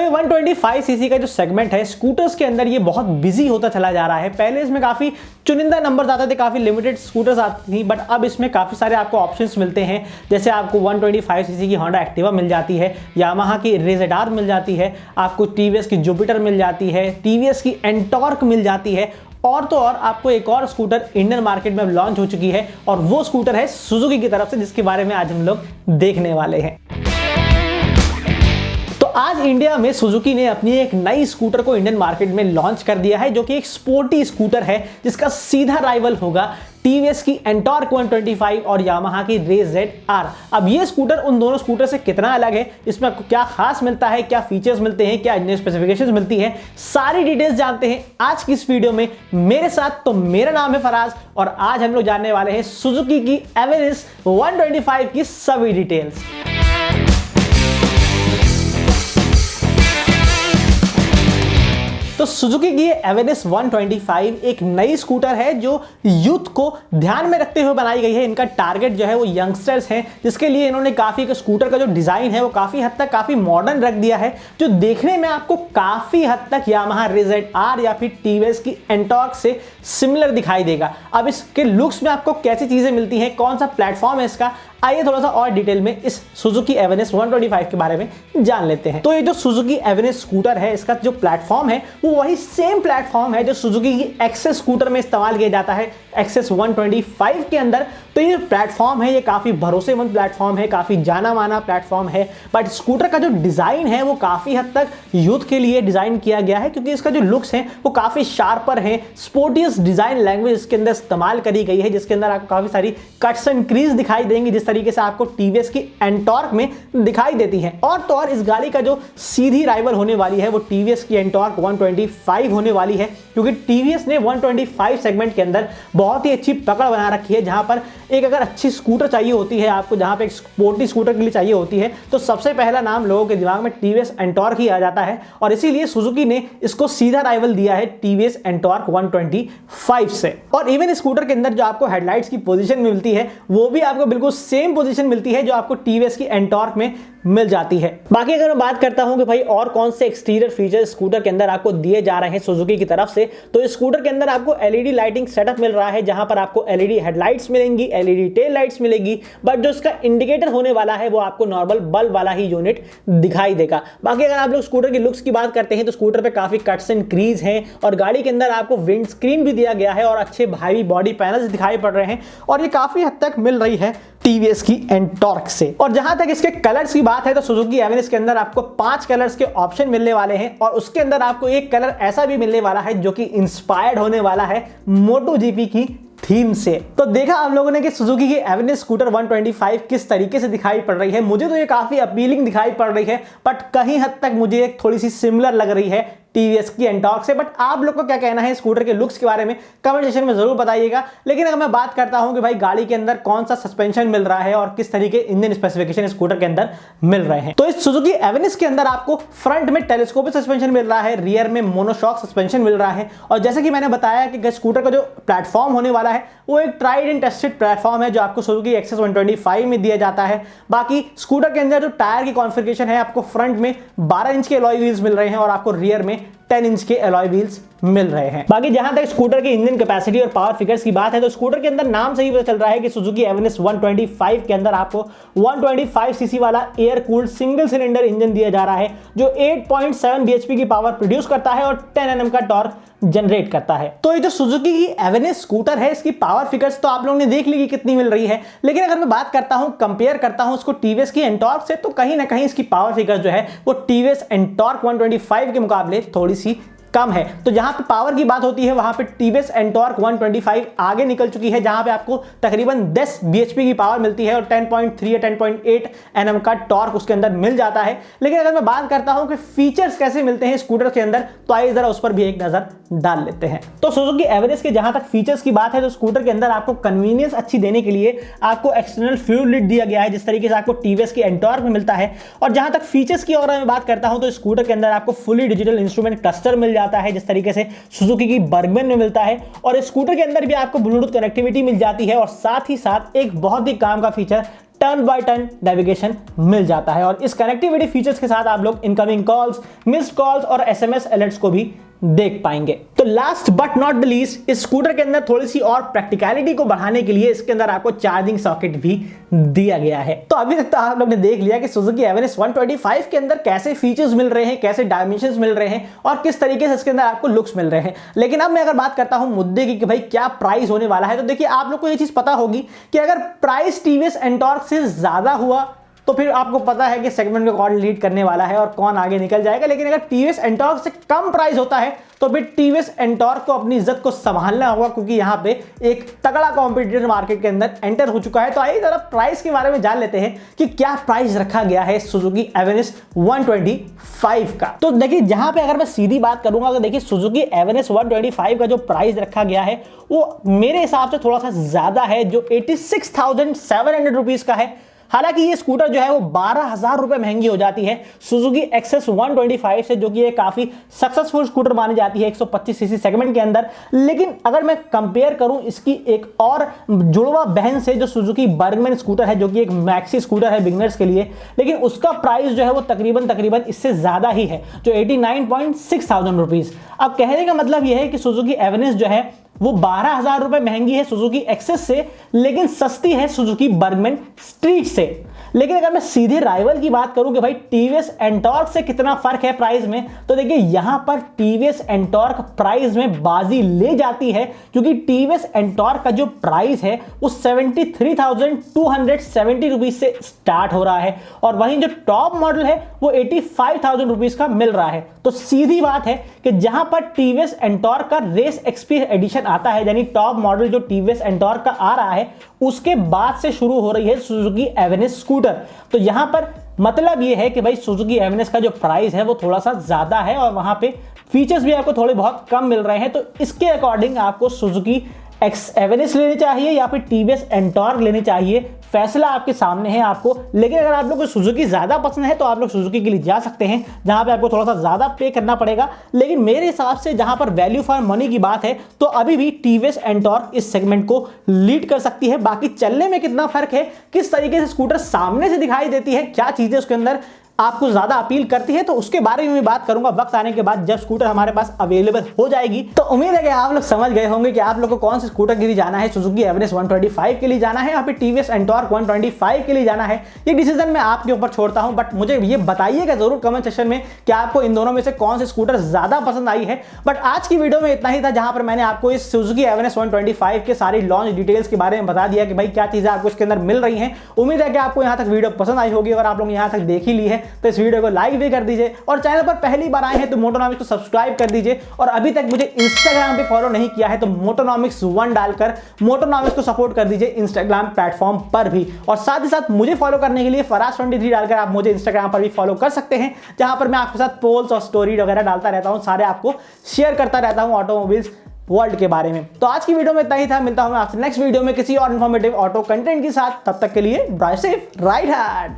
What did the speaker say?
ये 125 सीसी का जो सेगमेंट है स्कूटर्स के अंदर ये बहुत बिजी होता चला जा रहा है। पहले इसमें काफी चुनिंदा नंबर्स आते थे, काफी लिमिटेड स्कूटर्स आती थी, बट अब इसमें काफी सारे आपको ऑप्शंस मिलते हैं। जैसे आपको 125 सीसी की होंडा एक्टिवा मिल जाती है, यामाहा की रेज़ेडार मिल जाती है, आपको टीवीएस की जुपिटर मिल जाती है, टीवीएस की एंटॉर्क मिल जाती है, और तो और आपको एक और स्कूटर इंडियन मार्केट में लॉन्च हो चुकी है और वो स्कूटर है सुजुकी की तरफ से, जिसके बारे में आज हम लोग देखने वाले हैं। आज इंडिया में सुजुकी ने अपनी एक नई स्कूटर को इंडियन मार्केट में लॉन्च कर दिया है, जो कि एक स्पोर्टी स्कूटर है जिसका सीधा राइवल होगा टीवीएस की एंटॉर्क 125 और यामाहा की रेज़ेडार। अब ये स्कूटर उन दोनों स्कूटर से कितना अलग है, इसमें आपको क्या खास मिलता है, क्या फीचर्स मिलते हैं, क्या इंजन स्पेसिफिकेशंस मिलती हैं, सारी डिटेल्स जानते हैं आज की इस वीडियो में मेरे साथ। तो मेरा नाम है फराज और आज हम लोग जानने वाले हैं सुजुकी की एवेनिस 125 की सभी डिटेल्स। तो सुजुकी की एवेनिस 125 एक नई स्कूटर है जो यूथ को ध्यान में रखते हुए बनाई गई है। इनका टारगेट जो है वो यंगस्टर्स हैं, जिसके लिए इन्होंने काफी स्कूटर का जो डिजाइन है वो काफी हद तक काफी मॉडर्न रख दिया है, जो देखने में आपको काफी हद तक यामाहा रेज़ेडार या फिर टीवीएस की एंटॉर्क से सिमिलर दिखाई देगा। अब इसके लुक्स में आपको कैसी चीजें मिलती हैं, कौन सा प्लेटफॉर्म है इसका, आइए थोड़ा सा और डिटेल में इस सुजुकी एवेनिस 125 के बारे में जान लेते हैं। तो ये जो सुजुकी एवेनिस स्कूटर है, इसका जो प्लेटफॉर्म है वो वही सेम प्लेटफॉर्म है जो सुजुकी की एक्सेस स्कूटर में इस्तेमाल किया जाता है एक्सेस 125 के अंदर। तो ये प्लेटफॉर्म है, ये काफी भरोसेमंद प्लेटफॉर्म है, काफी जाना माना प्लेटफॉर्म है, बट स्कूटर का जो डिजाइन है वो काफी हद तक यूथ के लिए डिजाइन किया गया है, क्योंकि इसका जो लुक्स है वो काफी शार्पर है। स्पोर्टियस डिजाइन लैंग्वेज इसके अंदर इस्तेमाल करी गई है, जिसके अंदर आपको काफी सारी कट्स एंड क्रीज दिखाई देंगी, जिस तरीके से आपको टीवीएस की एंटॉर्क में दिखाई देती है। और तो और इस गाड़ी का जो सीधी राइवल होने वाली है वो टीवीएस की एंटॉर्क 125 होने वाली है, क्योंकि टीवीएस ने 125 सेगमेंट के अंदर बहुत ही अच्छी पकड़ बना रखी है। जहां पर एक अगर अच्छी स्कूटर चाहिए होती है आपको, जहां पे एक स्पोर्टी स्कूटर के लिए चाहिए होती है, तो सबसे पहला नाम लोगों के दिमाग में टीवीएस एंटॉर्क ही आ जाता है, और इसीलिए सुजुकी ने इसको सीधा राइवल दिया है टीवीएस एंटॉर्क 125 से। और इवन स्कूटर के अंदर जो आपको हेडलाइट्स की पोजीशन मिलती है वो भी आपको बिल्कुल सेम पोजीशन मिलती है जो आपको टीवीएस की एंटॉर्क में मिल जाती है। बाकी अगर मैं बात करता हूं कि भाई और कौन से एक्सटीरियर फीचर स्कूटर के अंदर आपको दिए जा रहे हैं सुजुकी की तरफ से, तो इस स्कूटर के अंदर आपको एलईडी लाइटिंग सेटअप मिल रहा है, जहां पर आपको एलईडी हेडलाइट्स मिलेंगी, एलईडी टेल लाइट्स मिलेगी, बट जो इसका इंडिकेटर होने वाला है वो आपको नॉर्मल बल्ब वाला ही यूनिट दिखाई देगा। बाकी अगर आप लोग स्कूटर की लुक्स की बात करते हैं तो स्कूटर पे काफी कट्स एंड क्रीज हैं, और गाड़ी के अंदर आपको विंड स्क्रीन भी दिया गया है और अच्छे भारी बॉडी पैनल्स दिखाई पड़ रहे हैं, और ये काफी हद तक मिल रही है टीवीएस की एंटॉर्क से। और जहां तक इसके कलर्स की बात है तो सुजुकी एवेनिस के अंदर आपको 5 कलर्स के ऑप्शन मिलने वाले हैं, और उसके अंदर आपको एक कलर ऐसा भी मिलने वाला है जो कि इंस्पायर्ड होने वाला है मोटो जीपी की थीम से। तो देखा आप लोगों ने कि सुजुकी की एवेनिस स्कूटर 125 किस तरीके से दिखाई पड़ रही है। मुझे तो ये काफी अपीलिंग दिखाई पड़ रही है, बट कहीं हद तक मुझे एक थोड़ी सी सिमिलर लग रही है टीवीएस की एंटॉर्क से। बट आप लोग को क्या कहना है स्कूटर के लुक्स के बारे में, कमेंट सेक्शन में जरूर बताइएगा। लेकिन अगर मैं बात करता हूं कि भाई गाड़ी के अंदर कौन सा सस्पेंशन मिल रहा है और किस तरीके इंजन स्पेसिफिकेशन स्कूटर के अंदर मिल रहे हैं, तो इस सुजुकी एवेनिस के अंदर आपको फ्रंट में टेलीस्कोपिक सस्पेंशन मिल रहा है, रियर में मोनोशॉक सस्पेंशन मिल रहा है, और जैसे कि मैंने बताया कि स्कूटर का जो प्लेटफॉर्म होने वाला है वो एक ट्राइड एंड टेस्टेड प्लेटफॉर्म है जो आपको सुजुकी एक्सेस 125 में दिया जाता है। बाकी स्कूटर के अंदर जो टायर की कॉन्फ़िगरेशन है, आपको फ्रंट में 12 इंच के अलॉय व्हील्स मिल रहे हैं और आपको रियर में 10 इंच के अलॉय व्हील्स मिल रहे हैं। बाकी जहां तक स्कूटर की इंजन कैपेसिटी और पावर फिगर्स की बात है तो स्कूटर के अंदर नाम से ही पता चल रहा है कि सुजुकी एवेनिस 125 के अंदर आपको 125 सीसी वाला air cooled single cylinder engine दिया जा रहा है, जो 8.7 बीएचपी की पावर प्रोड्यूस करता है और 10 एनएम का टॉर्क जनरेट करता है। तो ये जो सुजुकी की एवेनिस स्कूटर है, इसकी पावर फिगर्स तो आप लोगों ने देख ली कि कितनी मिल रही है, लेकिन अगर मैं बात करता हूं, कंपेयर करता हूं इसको टीवीएस की एंटॉर्क से, तो कहीं ना कहीं इसकी पावर फिगर्स जो है वो टीवीएस एंटॉर्क 125 के मुकाबले थोड़ी सी कम है। तो जहां पे पावर की बात होती है वहां पे टीवीएस एंटॉर्क 125 आगे निकल चुकी है, जहां पे आपको तकरीबन 10 बीएचपी की पावर मिलती है और 10.3 या 10.8 एनएम का टॉर्क उसके अंदर मिल जाता है। लेकिन अगर मैं बात करता हूं कि फीचर्स कैसे मिलते हैं स्कूटर के अंदर, तो आइए जरा उस पर भी एक नजर डाल लेते हैं। तो सुजुकी एवेनिस के जहां तक फीचर्स की बात है तो स्कूटर के अंदर आपको कन्वीनियंस अच्छी देने के लिए आपको एक्सटर्नल फ्यूल लिड दिया गया है, जिस तरीके से आपको टीवीएस की एंटॉर्क में मिलता है। और जहां तक फीचर्स की अगर मैं बात करता हूं तो स्कूटर के अंदर आपको फुली डिजिटल इंस्ट्रूमेंट क्लस्टर मिल जाता है, जिस तरीके से सुजुकी की बर्गमैन में मिलता है। और इस स्कूटर के अंदर भी आपको ब्लूटूथ कनेक्टिविटी मिल जाती है, और साथ ही साथ एक बहुत ही काम का feature turn by turn navigation मिल जाता है और इस कनेक्टिविटी फीचर्स के साथ आप लोग इनकमिंग कॉल्स, मिस्ड कॉल्स और एसएमएस अलर्ट्स को भी देख पाएंगे। तो last but not the least, इस स्कूटर के अंदर थोड़ी सी और प्रैक्टिकलिटी को बढ़ाने के लिए इसके अंदर आपको चार्जिंग सॉकेट भी दिया गया है। तो अभी तक तो आप लोग ने देख लिया कि सुजुकी एवेनिस 125 के अंदर कैसे फीचर्स मिल रहे हैं, कैसे डायमेंशंस मिल रहे हैं और किस तरीके से इसके अंदर आपको लुक्स मिल रहे हैं। लेकिन अब मैं अगर बात करता हूं मुद्दे की कि भाई क्या प्राइस होने वाला है, तो देखिए आप लोग को ये चीज पता होगी कि अगर प्राइस टीवीएस एंटॉर्क से ज्यादा हुआ तो फिर आपको पता है कि सेगमेंट में कौन लीड करने वाला है और कौन आगे निकल जाएगा। लेकिन अगर टीवीएस एंटॉर्क से कम प्राइस होता है तो फिर टीवीएस एंटॉर्क को अपनी इज्जत को संभालना होगा, क्योंकि यहां पे एक तगड़ा कॉम्पिटिटर मार्केट के अंदर एंटर हो चुका है। तो आइए जरा प्राइस के बारे में जान लेते हैं कि क्या प्राइस रखा गया है सुजुकी एवेनिस 125 का। तो देखिए जहां पे अगर मैं सीधी बात करूंगा तो देखिए सुजुकी एवेनिस 125 का जो प्राइस रखा गया है वो मेरे हिसाब से थोड़ा सा ज्यादा है, जो 86,700 रुपीज का है। हालांकि ये स्कूटर जो है वो 12,000 रुपए महंगी हो जाती है सुजुकी एक्सेस 125 से, जो कि ये काफी सक्सेसफुल स्कूटर मानी जाती है 125 सीसी सेगमेंट के अंदर। लेकिन अगर मैं कंपेयर करूं इसकी एक और जुड़वा बहन से जो सुजुकी बर्गमैन स्कूटर है, जो कि एक मैक्सी स्कूटर है बिगिनर्स के लिए, लेकिन उसका प्राइस जो है वो तकरीबन इससे ज्यादा ही है, जो 89,600 रुपीज। अब कहने का मतलब यह है कि सुजुकी एवेनिस जो है वो 12,000 रुपए महंगी है सुजुकी एक्सेस से, लेकिन सस्ती है सुजुकी बर्गमैन स्ट्रीट से। लेकिन अगर मैं सीधे राइवल की बात करूं कि भाई टीवीएस एंटॉर्क से कितना फर्क है प्राइस में, तो देखिए यहां पर टीवीएस एंटॉर्क प्राइस में बाजी ले जाती है, क्योंकि टीवीएस एंटॉर्क का जो प्राइस है वो 73,270 रुपीज से स्टार्ट हो रहा है और वहीं जो टॉप मॉडल है वो 85,000 रुपीज का मिल रहा है। तो सीधी बात है कि जहां पर टीवीएस एंटॉर्क का रेस एक्सपी एडिशन आता है, यानी टॉप मॉडल जो टीवीएस एंटॉर्क का आ रहा है, उसके बाद से शुरू हो रही है सुजुकी एवेनिस स्कूटर। तो यहां पर मतलब यह है कि भाई सुजुकी एवेनिस का जो प्राइस है वो थोड़ा सा ज्यादा है और वहां पे फीचर्स भी आपको थोड़े बहुत कम मिल रहे हैं। तो इसके अकॉर्डिंग आपको सुजुकी एवेनिस लेनी चाहिए या फिर टीवीएस एंटॉर्क लेनी चाहिए, फैसला आपके सामने है आपको। लेकिन अगर आप लोग को सुजुकी ज्यादा पसंद है तो आप लोग सुजुकी के लिए जा सकते हैं, जहां पे आपको थोड़ा सा ज्यादा पे करना पड़ेगा। लेकिन मेरे हिसाब से जहां पर वैल्यू फॉर मनी की बात है तो अभी भी टीवीएस एंटॉर्क इस सेगमेंट को लीड कर सकती है। बाकी चलने में कितना फर्क है, किस तरीके से स्कूटर सामने से दिखाई देती है, क्या चीजें उसके अंदर आपको ज्यादा अपील करती है, तो उसके बारे में मैं बात करूंगा वक्त आने के बाद, जब स्कूटर हमारे पास अवेलेबल हो जाएगी। तो उम्मीद है कि आप लोग समझ गए होंगे कि आप लोग को कौन से स्कूटर के लिए जाना है, सुजुकी एवेनिस 125 के लिए जाना है या फिर टीवीएस एंटॉर्क 125 के लिए जाना है। ये डिसीजन मैं आपके ऊपर छोड़ता हूं, बट मुझे ये बताइएगा जरूर कमेंट सेक्शन में कि आपको इन दोनों में से कौन से स्कूटर ज्यादा पसंद आई है। बट आज की वीडियो में इतना ही था, जहां पर मैंने आपको इस सुजुकी एवेनिस 125 के सारी लॉन्च डिटेल्स के बारे में बता दिया कि भाई क्या चीजें आपको इसके अंदर मिल रही हैं। उम्मीद है कि आपको यहां तक वीडियो पसंद आई होगी। अगर आप लोग यहां तक देख ही ली है तो इस वीडियो को लाइक भी कर दीजिए और चैनल पर पहली बार आए हैं तो मोटोनॉमिक्स को सब्सक्राइब कर दीजिए। और अभी तक मुझे इंस्टाग्राम पे फॉलो नहीं किया है तो मोटोनॉमिक्स 1 डालकर मोटोनॉमिक्स को सपोर्ट कर दीजिए इंस्टाग्राम प्लेटफॉर्म पर भी। और साथ ही साथ मुझे फॉलो करने के लिए फराज 23 डालकर आप मुझे इंस्टाग्राम पर भी फॉलो कर सकते हैं, जहां पर मैं आपके साथ पोल्स और स्टोरी वगैरह डालता रहता हूं, सारे आपको शेयर करता रहता हूं ऑटोमोबाइल्स वर्ल्ड के बारे में। तो आज की वीडियो में इतना ही था, मिलता हूं मैं आपसे नेक्स्ट वीडियो में किसी और इन्फॉर्मेटिव ऑटो कंटेंट के साथ। तब तक के लिए ड्राइव सेफ, राइड हार्ड।